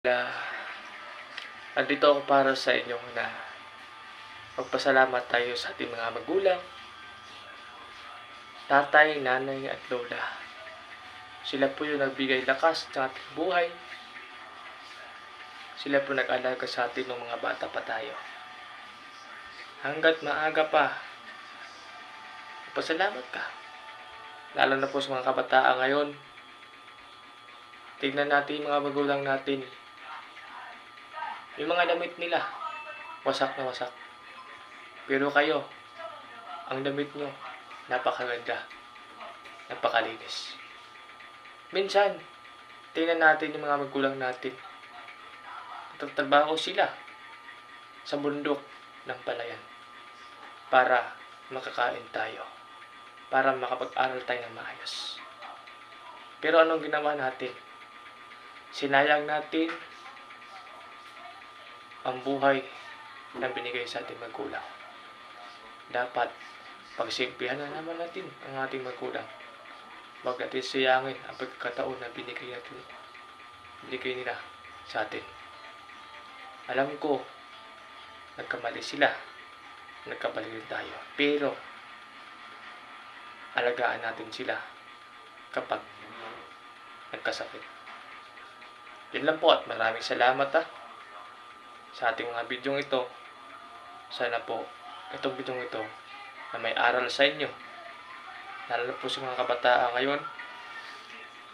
Na Nandito ako para sa inyong na magpasalamat tayo sa ating mga magulang, tatay, nanay at lola. Sila po yung nagbigay lakas sa ating buhay. Sila po nag-alaga sa atin ng mga bata pa tayo. Hanggat maaga pa, magpasalamat ka. Lalo na po sa mga kabataan ngayon. Tignan natin yung mga magulang natin. Yung mga damit nila, wasak na wasak. Pero kayo, ang damit nyo, napakaganda, napakalinis. Minsan, tingnan natin yung mga magulang natin. Nagtatrabaho sila sa bundok ng palayan para makakain tayo, para makapag-aral tayo ng maayos. Pero anong ginawa natin? Sinayang natin ang buhay na binigay sa ating magulang. Dapat pagsimpihan na naman natin ang ating magulang. Huwag natin sayangin ang pagkakataon na binigay nila sa atin. Alam ko, nagkamali sila, nagkamali rin tayo. Pero, alagaan natin sila kapag nagkasakit. Yun lang po at maraming salamat sa ating mga bidyong ito. Sana po itong bidyong ito na may aral sa inyo, lalo na po sa mga kabataan ngayon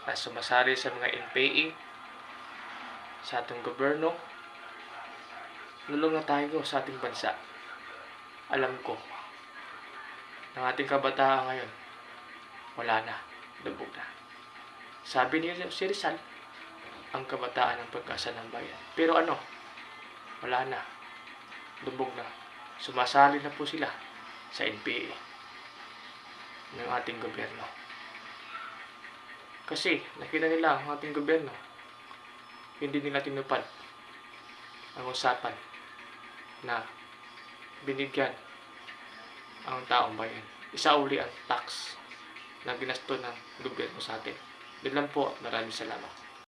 na sumasali sa mga NPA, sa ating gobyerno. Lulong na tayo sa ating bansa. Alam ko ng ating kabataan ngayon, wala na, lubog na. Sabi ni si Rizal, ang kabataan ng pag-asa ng bayan. Pero wala na. Lubog na. Sumasali na po sila sa NPA ng ating gobyerno. Kasi nakita nila ang ating gobyerno, hindi nila tinupad ang usapan na binigyan ang taong bayan. Isauli ang tax na ginasto ng gobyerno sa atin. Yun lang po. Maraming salamat.